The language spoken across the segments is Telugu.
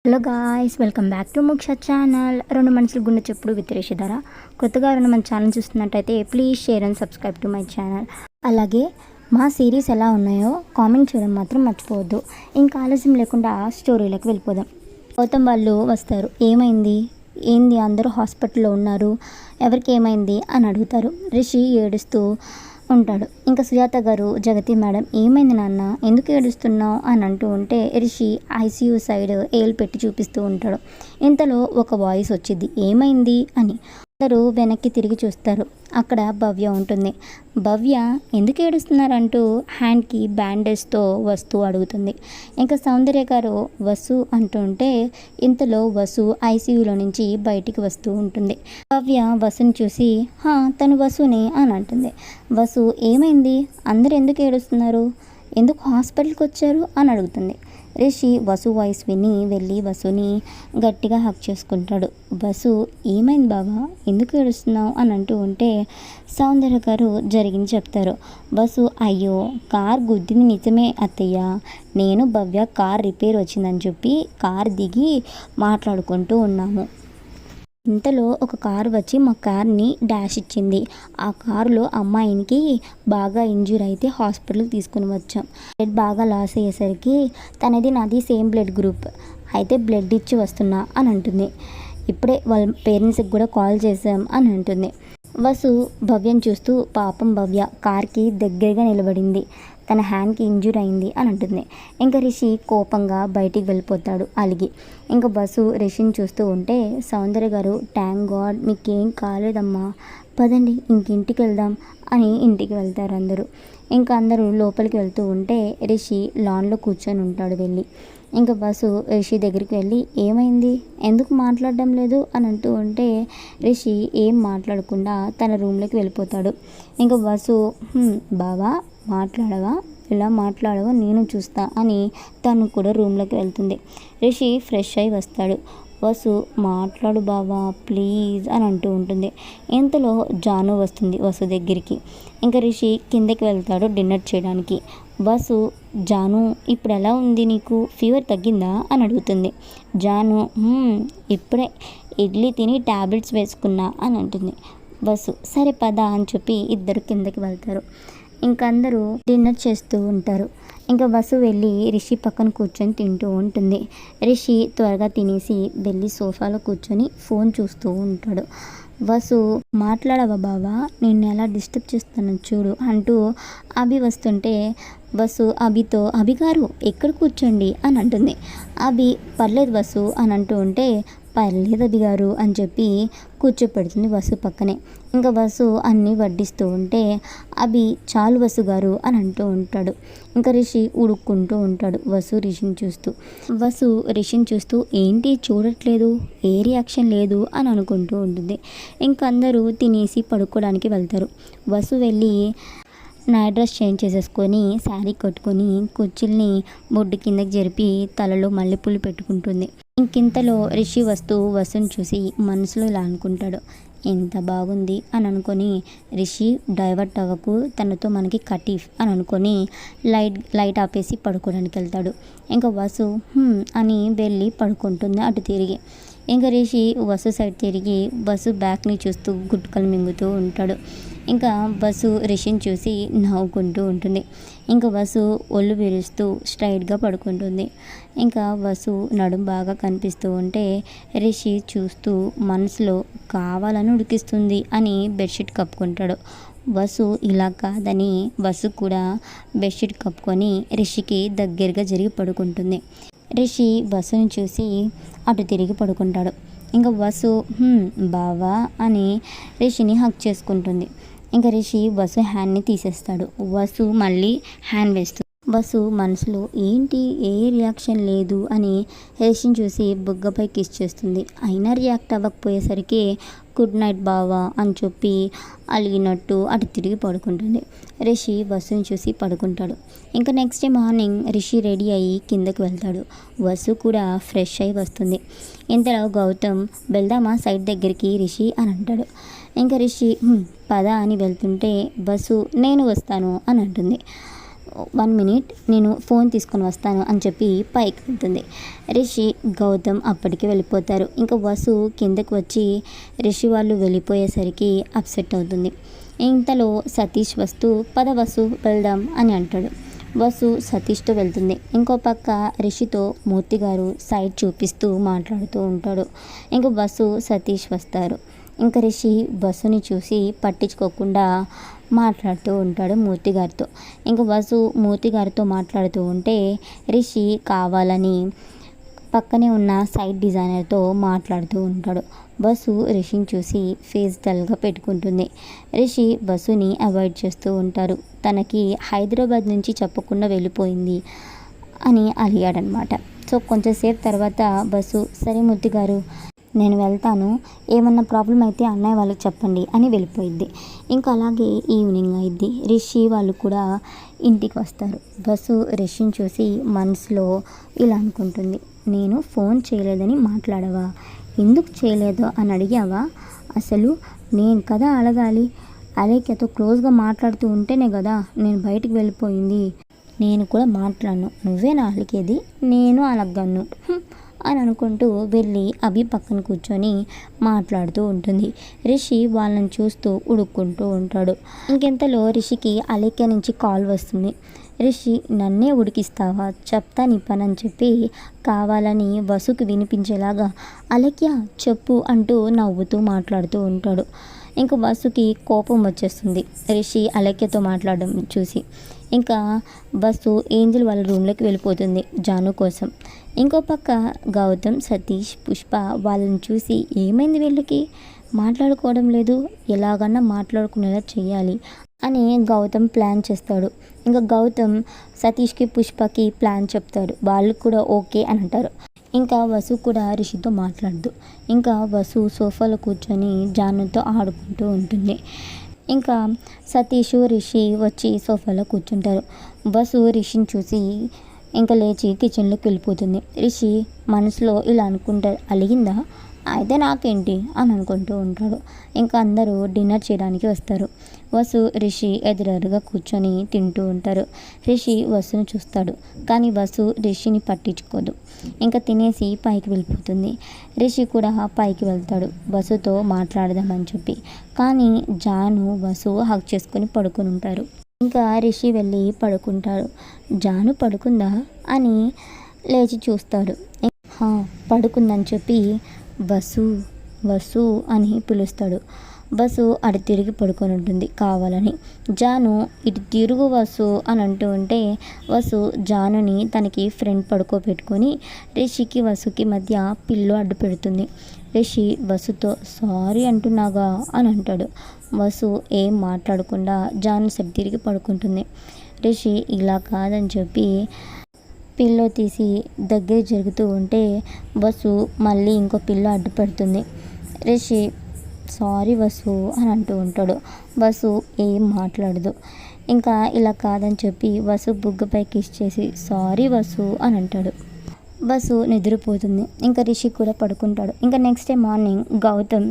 Hello guys, welcome back to మోక్ష ఛానల్. రెండు మనుషులు గుండె చెప్పుడు విత్ ధర. కొత్తగా మన ఛానల్ చూస్తున్నట్టయితే please share and subscribe to my channel. అలాగే మా సిరీస్ ఎలా ఉన్నాయో కామెంట్ చేయడం మాత్రం మర్చిపోవద్దు. ఇంకా ఆలస్యం లేకుండా స్టోరీలోకి వెళ్ళిపోదాం. గౌతమ్ వాళ్ళు వస్తారు. ఏమైంది, ఏంది, అందరూ హాస్పిటల్లో ఉన్నారు, ఎవరికి ఏమైంది అని అడుగుతారు. రిషి ఏడుస్తూ ఉంటాడు. ఇంకా సుజాత గారు, జగతి మేడం, ఏమైంది నాన్న, ఎందుకు ఏడుస్తున్నావు అని అంటూ ఉంటే రిషి ఐసీయూ సైడ్ ఏలు పెట్టి చూపిస్తూ ఉంటాడు. ఇంతలో ఒక వాయిస్ వచ్చింది, ఏమైంది అని. అందరూ వెనక్కి తిరిగి చూస్తారు. అక్కడ భవ్య ఉంటుంది. భవ్య ఎందుకు ఏడుస్తున్నారంటూ హ్యాండ్కి బ్యాండేజ్తో వస్తూ అడుగుతుంది. ఇంకా సౌందర్య గారు వసు అంటూ ఉంటే ఇంతలో వసు ఐసీయూలో నుంచి బయటికి వస్తూ ఉంటుంది. భవ్య వసుని చూసి తను వసుని అని అంటుంది. వసు, ఏమైంది, అందరు ఎందుకు ఏడుస్తున్నారు, ఎందుకు హాస్పిటల్కి వచ్చారు అని అడుగుతుంది. రిషి వసు వాయిస్ విని వెళ్ళి వసుని గట్టిగా హక్ చేసుకుంటాడు. వసు, ఏమైంది బాబా, ఎందుకు ఏడుస్తున్నావు అని అంటూ ఉంటే సౌందర్య గారు జరిగింది చెప్తారు. వసు, అయ్యో కార్ గుద్దింది నిజమే అత్తయ్య, నేను భవ్య కార్ రిపేర్ వచ్చిందని చెప్పి కార్ దిగి మాట్లాడుకుంటూ ఉన్నాము. ఇంతలో ఒక కారు వచ్చి మా కార్ని డాష్ ఇచ్చింది. ఆ కారులో అమ్మాయికి బాగా ఇంజ్యూర్ అయితే హాస్పిటల్కి తీసుకుని వచ్చాం. బ్లడ్ బాగా లాస్ అయ్యేసరికి తనది నాది సేమ్ బ్లడ్ గ్రూప్ అయితే బ్లడ్ ఇచ్చి వస్తున్నా అని అంటుంది. ఇప్పుడే వాళ్ళ పేరెంట్స్కి కూడా కాల్ చేసాం అని అంటుంది. వసు భవ్యం చూస్తూ, పాపం భవ్య కార్కి దగ్గరగా నిలబడింది, తన హ్యాండ్కి ఇంజ్యూర్ అయింది అని అంటుంది. ఇంకా రిషి కోపంగా బయటికి వెళ్ళిపోతాడు అలిగి. ఇంకా బస్సు రిషిని చూస్తూ ఉంటే సౌందర్య గారు, థ్యాంక్ గాడ్ మీకేం కాలేదమ్మా, పదండి ఇంకింటికి వెళ్దాం అని ఇంటికి వెళ్తారు అందరూ. ఇంకా అందరూ లోపలికి వెళ్తూ ఉంటే రిషి లాన్లో కూర్చొని ఉంటాడు వెళ్ళి. ఇంకా బస్సు రిషి దగ్గరికి వెళ్ళి, ఏమైంది, ఎందుకు మాట్లాడడం లేదు అని అంటూ ఉంటే రిషి ఏం మాట్లాడకుండా తన రూమ్లోకి వెళ్ళిపోతాడు. ఇంకా బస్సు, బావా మాట్లాడవా, ఇలా మాట్లాడవా నేను చూస్తా అని తను కూడా రూమ్లోకి వెళ్తుంది. రిషి ఫ్రెష్ అయి వస్తాడు. వసు, మాట్లాడు బావా ప్లీజ్ అని అంటూ ఉంటుంది. ఇంతలో జాను వస్తుంది వసు దగ్గరికి. ఇంకా రిషి కిందకి వెళ్తాడు డిన్నర్ చేయడానికి. వసు, జాను ఇప్పుడు ఎలా ఉంది, నీకు ఫీవర్ తగ్గిందా అని అడుగుతుంది. జాను, ఇప్పుడే ఇడ్లీ తిని ట్యాబ్లెట్స్ వేసుకున్నా అని అంటుంది. వసు, సరే పద అని చెప్పి ఇద్దరు కిందకి వెళ్తారు. ఇంకా అందరూ డిన్నర్ చేస్తూ ఉంటారు. ఇంకా వసు వెళ్ళి రిషి పక్కన కూర్చొని తింటూ ఉంటుంది. రిషి త్వరగా తినేసి వెళ్ళి సోఫాలో కూర్చొని ఫోన్ చూస్తూ ఉంటాడు. వసు, మాట్లాడవా బావా, నేను ఎలా డిస్టర్బ్ చేస్తాను చూడు అంటూ అభి వస్తుంటే వసు అభితో, అభి గారు ఎక్కడ కూర్చోండి అని అంటుంది. అభి, పర్లేదు వసు అని అంటూ ఉంటే పర్లేదు అభి గారు అని చెప్పి కూర్చోపెడుతుంది వసు పక్కనే. ఇంకా వసు అన్నీ వడ్డిస్తూ ఉంటే అభి, చాలు వసు గారు అని అంటూ ఉంటాడు. ఇంకా రిషి ఉడుక్కుంటూ ఉంటాడు వసు రిషిని చూస్తూ. వసు రిషిని చూస్తూ, ఏంటి చూడట్లేదు, ఏ రియాక్షన్ లేదు అని అనుకుంటూ ఉంటుంది. ఇంకా అందరూ తినేసి పడుకోవడానికి వెళ్తారు. వసు వెళ్ళి నైట్ డ్రెస్ చేంజ్ చేసేసుకొని శారీ కట్టుకొని కుర్చీల్ని బొడ్డు కిందకి జరిపి తలలో మల్లెపూలు పెట్టుకుంటుంది. ఇంకింతలో రిషి వస్తూ వసుని చూసి మనసులో ఇలా అనుకుంటాడు, ఎంత బాగుంది అని అనుకొని రిషి డైవర్ట్ అవ్వకు, తనతో మనకి కటీఫ్ అని అనుకొని లైట్ ఆపేసి పడుకోవడానికి వెళ్తాడు. ఇంకా వసు అని వెళ్ళి పడుకుంటుంది అటు తిరిగి. ఇంకా రిషి వసు సైడ్ తిరిగి వసు బ్యాక్ని చూస్తూ గుట్కలు మింగుతూ ఉంటాడు. ఇంకా వసు రిషిని చూసి నవ్వుకుంటూ ఉంటుంది. ఇంకా వసు ఒళ్ళు విరుస్తూ స్ట్రైట్గా పడుకుంటుంది. ఇంకా వసు నడుం బాగా కనిపిస్తూ ఉంటే రిషి చూస్తూ మనసులో కావాలని ఉడికిస్తుంది అని బెడ్షీట్ కప్పుకుంటాడు. వసు ఇలా కాదని వసు కూడా బెడ్షీట్ కప్పుకొని రిషికి దగ్గరగా జరిగి పడుకుంటుంది. రిషి వసుని చూసి అటు తిరిగి పడుకుంటాడు. ఇంకా వసు బావా అని రిషిని హక్ చేసుకుంటుంది. ఇంకా రిషి వసు హ్యాండ్ని తీసేస్తాడు. వసు మళ్ళీ హ్యాండ్ వేస్తుంది. వసు మనసులో ఏంటి ఏ రియాక్షన్ లేదు అని రిషిని చూసి బుగ్గపై కిస్ చేస్తుంది. అయినా రియాక్ట్ అవ్వకపోయేసరికి గుడ్ నైట్ బావా అని చెప్పి అలిగినట్టు అటు తిరిగి పడుకుంటుంది. రిషి వసుని చూసి పడుకుంటాడు. ఇంకా next day morning Rishi ready అయ్యి కిందకి వెళ్తాడు. వసు కూడా ఫ్రెష్ అయి వస్తుంది. ఇంతలో గౌతమ్, వెళ్దామా సైట్ దగ్గరికి రిషి అని అంటాడు. ఇంకా రిషి పద అని వెళ్తుంటే వసు, నేను వస్తాను అని అంటుంది. 1 మినిట్ నేను ఫోన్ తీసుకొని వస్తాను అని చెప్పి పైకి వెళ్తుంది. రిషి గౌతమ్ అప్పటికి వెళ్ళిపోతారు. ఇంకా వసు కిందకి వచ్చి రిషి వాళ్ళు వెళ్ళిపోయేసరికి అప్సెట్ అవుతుంది. ఇంతలో సతీష్ వస్తూ పద వసు వెళ్దాం అని అంటాడు. వసు సతీష్తో వెళ్తుంది. ఇంకో పక్క రిషితో మూర్తి గారు సైడ్ చూపిస్తూ మాట్లాడుతూ ఉంటాడు. ఇంకా వసు సతీష్ వస్తారు. ఇంకా రిషి బస్సుని చూసి పట్టించుకోకుండా మాట్లాడుతూ ఉంటాడు మూర్తి గారితో. ఇంకా వసు మూర్తి గారితో మాట్లాడుతూ ఉంటే రిషి కావాలని పక్కనే ఉన్న సైడ్ డిజైనర్తో మాట్లాడుతూ ఉంటాడు. బస్సు రిషిని చూసి ఫేస్ డల్గా పెట్టుకుంటుంది. రిషి బస్సుని అవాయిడ్ చేస్తూ ఉంటారు. తనకి హైదరాబాద్ నుంచి చెప్పకుండా వెళ్ళిపోయింది అని అడిగాడనమాట. సో కొంచెంసేపు తర్వాత బస్సు సరే మూర్తి గారు నేను వెళ్తాను, ఏమన్నా ప్రాబ్లం అయితే అన్నయ్య వాళ్ళకి చెప్పండి అని వెళ్ళిపోయిద్ది. ఇంకా అలాగే ఈవినింగ్ అయింది. రిషి వాళ్ళు కూడా ఇంటికి వస్తారు. బస్సు రిషిని చూసి మనసులో ఇలా అనుకుంటుంది, నేను ఫోన్ చేయలేదని మాట్లాడవా, ఎందుకు చేయలేదో అని అడిగావా, అసలు నేను కదా అడగాలి, అలేఖ్యతో క్లోజ్గా మాట్లాడుతూ ఉంటేనే కదా నేను బయటికి వెళ్ళిపోయింది, నేను కూడా మాట్లాడను, నువ్వే నా అలికేది, నేను అలగను అని అనుకుంటూ వెళ్ళి అభి పక్కన కూర్చొని మాట్లాడుతూ ఉంటుంది. రిషి వాళ్ళని చూస్తూ ఉడుక్కుంటూ ఉంటాడు. ఇంకెంతలో రిషికి అలేఖ్య నుంచి కాల్ వస్తుంది. రిషి నన్నే ఉడికిస్తావా, చెప్తా నీ పని అని చెప్పి కావాలని వసుకు వినిపించేలాగా అలేఖ్య చెప్పు అంటూ నవ్వుతూ మాట్లాడుతూ ఉంటాడు. ఇంకా బస్సుకి కోపం వచ్చేస్తుంది రిషి అలేఖ్యతో మాట్లాడడం చూసి. ఇంకా బస్సు ఏంజల్ వాళ్ళ రూమ్లోకి వెళ్ళిపోతుంది జాను కోసం. ఇంకో పక్క గౌతమ్, సతీష్, పుష్ప వాళ్ళని చూసి ఏమైంది వీళ్ళకి మాట్లాడుకోవడం లేదు, ఎలాగన్నా మాట్లాడుకునేలా చేయాలి అని గౌతమ్ ప్లాన్ చేస్తాడు. ఇంకా గౌతమ్ సతీష్కి పుష్పకి ప్లాన్ చెప్తాడు. వాళ్ళు కూడా ఓకే అని అంటారు. ఇంకా వసు కూడా రిషితో మాట్లాడదు. ఇంకా వసు సోఫాలో కూర్చొని జానుతో ఆడుకుంటూ ఉంటుంది. ఇంకా సతీష్ రిషి వచ్చి సోఫాలో కూర్చుంటారు. వసు రిషిని చూసి ఇంకా లేచి కిచెన్లోకి వెళ్ళిపోతుంది. రిషి మనసులో ఇలా అనుకుంటారు, అలిగిందా అయితే నాకేంటి అని అనుకుంటూ ఉంటాడు. ఇంకా అందరూ డిన్నర్ చేయడానికి వస్తారు. వసు రిషి ఎదురెదురుగా కూర్చొని తింటూ ఉంటారు. రిషి వసును చూస్తాడు కానీ వసు రిషిని పట్టించుకోదు. ఇంకా తినేసి పైకి వెళ్ళిపోతుంది. రిషి కూడా పైకి వెళ్తాడు వసుతో మాట్లాడదామని చెప్పి. కానీ జాను వసు హగ్ చేసుకొని పడుకొని ఉంటారు. ఇంకా రిషి వెళ్ళి పడుకుంటాడు. జాను పడుకుందా అని లేచి చూస్తాడు. పడుకుందని చెప్పి వసు వసు అని పిలుస్తాడు. బస్సు అటు తిరిగి పడుకొని ఉంటుంది కావాలని. జాను ఇటు తిరుగు వసు అని అంటూ ఉంటే వసు జానుని తనకి ఫ్రెండ్ పడుకోబెట్టుకొని రిషికి వసుకి మధ్య పిల్లు అడ్డు పెడుతుంది. రిషి వసుతో సారీ అంటున్నాగా అని అంటాడు. వసు ఏం మాట్లాడకుండా జాను సరి తిరిగి పడుకుంటుంది. రిషి ఇలా కాదని చెప్పి పిల్లో తీసి దగ్గర జరుగుతూ ఉంటే వసు మళ్ళీ ఇంకో పిల్లో అడ్డు పెడుతుంది. రిషి సారీ వసు అని అంటూ ఉంటాడు. వసు ఏం మాట్లాడదు. ఇంకా ఇలా కాదని చెప్పి వసు బుగ్గపై కిస్ చేసి సారీ వసు అని అంటాడు. వసు నిద్రపోతుంది. ఇంకా రిషి కూడా పడుకుంటాడు. ఇంకా next day morning Gautam,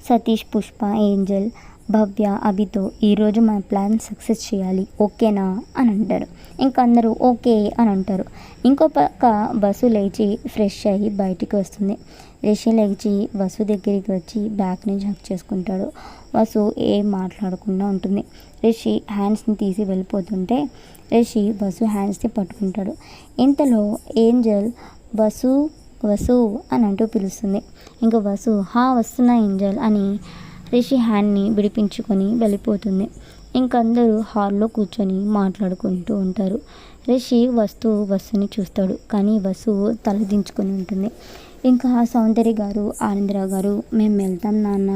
Satish, Pushpa, Angel, Bhavya, అభితో ఈరోజు మన ప్లాన్ సక్సెస్ చేయాలి ఓకేనా అని అంటారు. ఇంకా అందరూ ఓకే అని అంటారు. ఇంకో పక్క బస్సు లేచి ఫ్రెష్ అయ్యి బయటికి వస్తుంది. రిషి లేచి వసు దగ్గరికి వచ్చి బ్యాక్ నుంచి హక్ చేసుకుంటాడు. వసు ఏం మాట్లాడకుండా ఉంటుంది. రిషి హ్యాండ్స్ని తీసి వెళ్ళిపోతుంటే రిషి వసు హ్యాండ్స్ని పట్టుకుంటాడు. ఇంతలో ఏంజల్ వసు వసు అని అంటూ పిలుస్తుంది. ఇంకా వసు వస్తున్నా ఏంజల్ అని రిషి హ్యాండ్ని విడిపించుకొని వెళ్ళిపోతుంది. ఇంకందరూ హాల్లో కూర్చొని మాట్లాడుకుంటూ ఉంటారు. రిషి వసుని చూస్తాడు కానీ వసు తలదించుకొని ఉంటుంది. ఇంకా సౌందర్య గారు, ఆనందరావు గారు మేము వెళ్తాం నాన్న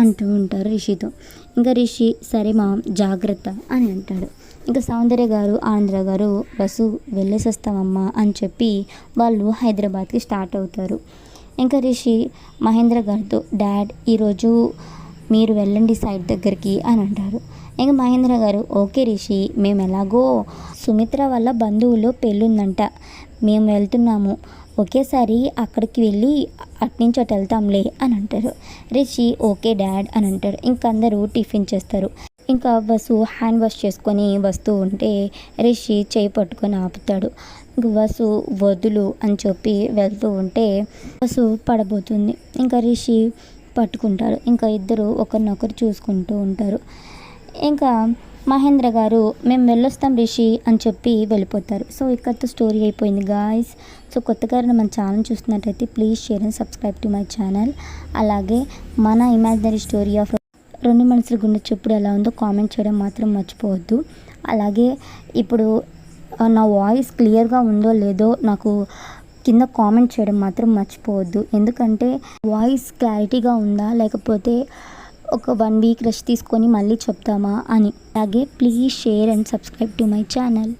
అంటూ ఉంటారు రిషితో. ఇంకా రిషి సరే మా జాగ్రత్త అని అంటాడు. ఇంకా సౌందర్య గారు, ఆనందరావు గారు వసు వెళ్ళేసి వస్తామమ్మా అని చెప్పి వాళ్ళు హైదరాబాద్కి స్టార్ట్ అవుతారు. ఇంకా రిషి మహేంద్ర గారితో డాడ్ ఈరోజు మీరు వెళ్ళండి సైట్ దగ్గరికి అని అంటారు. ఇంకా మహేంద్ర గారు ఓకే రిషి మేము ఎలాగో సుమిత్ర వాళ్ళ బంధువులు పెళ్ళుందంట మేము వెళ్తున్నాము ఒకేసారి అక్కడికి వెళ్ళి అట్నుంచి అటు వెళ్తాంలే అని అంటారు. రిషి ఓకే డాడ్ అని అంటారు. ఇంకందరూ టిఫిన్ చేస్తారు. ఇంకా వసు హ్యాండ్ వాష్ చేసుకొని వస్తూ ఉంటే రిషి చేయి పట్టుకొని ఆపుతాడు. ఇంక వసు వదులు అని చెప్పి వెళ్తూ ఉంటే వసు పడబోతుంది. ఇంకా రిషి పట్టుకుంటాడు. ఇంకా ఇద్దరు ఒకరినొకరు చూసుకుంటూ ఉంటారు. ఇంకా మహేంద్ర గారు మేము వెళ్ళొస్తాం రిషి అని చెప్పి వెళ్ళిపోతారు. సో ఇక్కడితో స్టోరీ అయిపోయింది గాయస్. సో కొత్తగా మన ఛానల్ చూస్తున్నట్టయితే please share and subscribe to my channel. అలాగే మన ఇమాజినరీ స్టోరీ ఆఫ్ రెండు మనసుల గుండె చప్పుడు ఎలా ఉందో కామెంట్ చేయడం మాత్రం మర్చిపోవద్దు. అలాగే ఇప్పుడు నా వాయిస్ క్లియర్గా ఉందో లేదో నాకు కింద కామెంట్ చేయడం మాత్రం మర్చిపోవద్దు. ఎందుకంటే వాయిస్ క్లారిటీగా ఉందా లేకపోతే ఒక 1 వీక్ రెస్ట్ తీసుకొని మళ్ళీ చెప్తామా అని. అలాగే please share and subscribe to my channel.